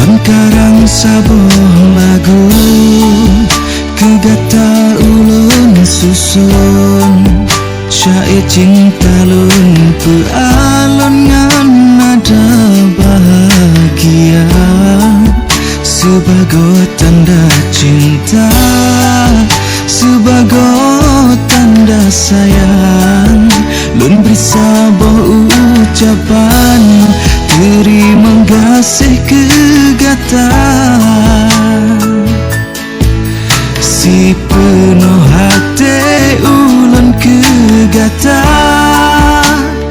Karang sabuh lagu kegata ulun susun syair cinta lun pealon ngan nada bahagia sebagai tanda cinta, sebagai tanda sayang. Lun beri sabuh ucapan terima kasih kegata si penuh hati ulun kegata.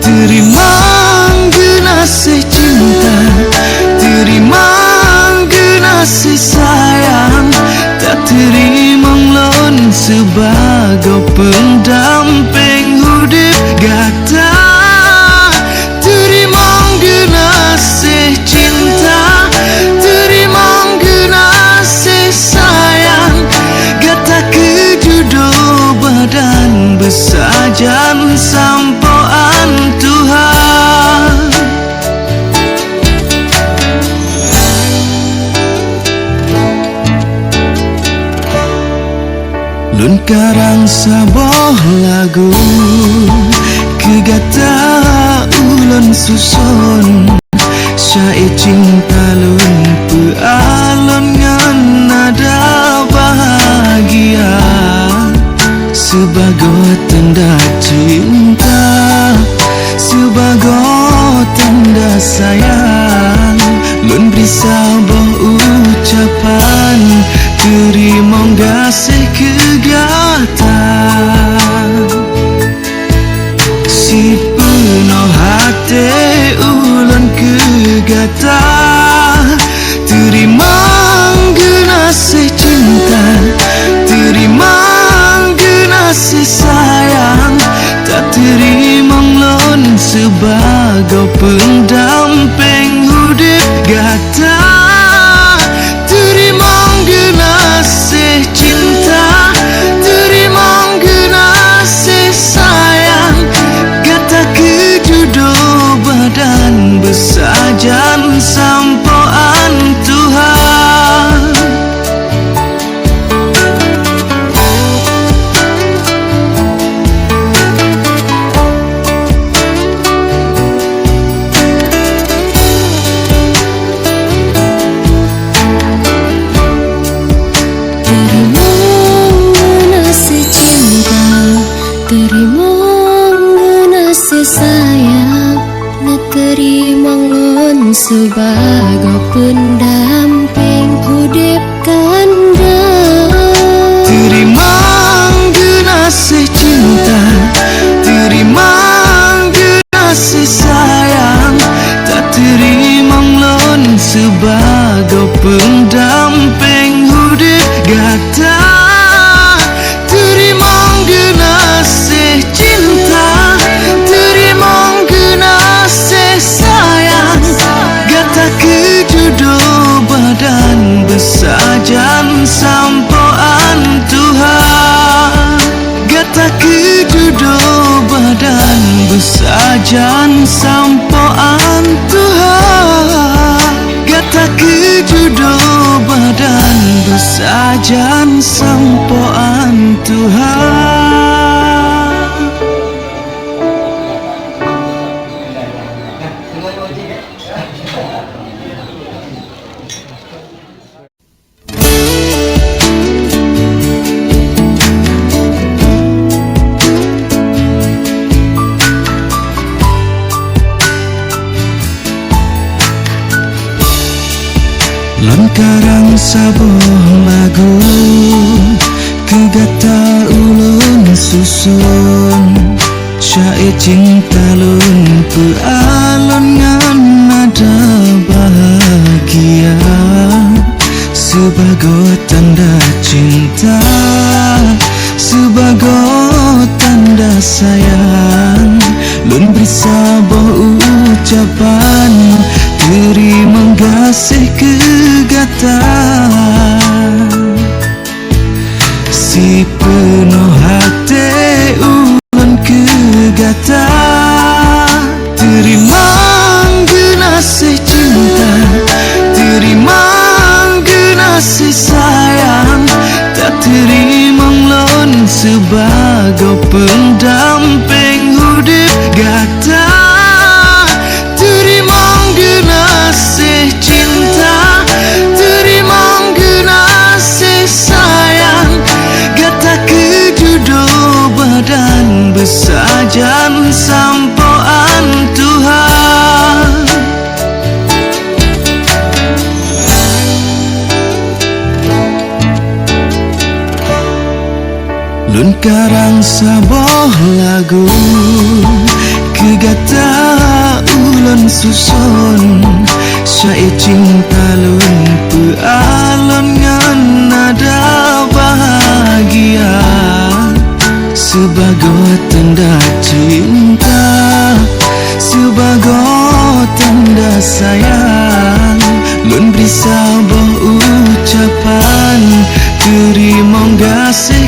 Terima kasih cinta, terima kasih sayang. Tak terima ulun sebagai pendamping hidup gata. Dan besajan sampoan Tuhan. Lun karang sabuh lagu kegata ulun susun syair cinta lun pealon ngan nada bahagia sebagai tanda cinta, sebagai tanda sayang. Lun beri sabuh ucapan terima kasih kegata si penuh hati ulun kegata. Terima kasih cinta, terima kasih sayang. Tak terima ulun sebagai pendamping hidup gata. Terima kasih cinta, terima kasih sayang. Gata kejodoh badan besajan sampoan Tuhan. Sebagai pendamping hidup kanda. Terima kasih cinta, terima kasih sayang. Tak terima ulun sebagai pendamping hidup gata. Terima kasih cinta, terima kasih sayang. Gata kejodoh badan besajan sampoan Tuhan. Gata kejodoh badan besajan sampoan Tuhan. Gata kejodoh badan besajan sampoan Tuhan. Lun karang sabuh lagu kegata ulun susun syair cinta lun pealon ngan nada bahagia sebagai tanda cinta, sebagai tanda sayang. Lun beri sabuh ucapan terima kasih kegata si penuh hati ulun kegata. Terima kasih cinta, terima sebagai pendamping hidup gata. Terima genasih cinta, terima genasih sayang, gata kejodoh badan besajan sampoan Tuhan. Lun karang saboh lagu kegata ulun susun, syai cinta lun pealon ngan nada bahagia sebagai tanda cinta, sebagai tanda sayang. Lun beri saboh ucapan terima kasih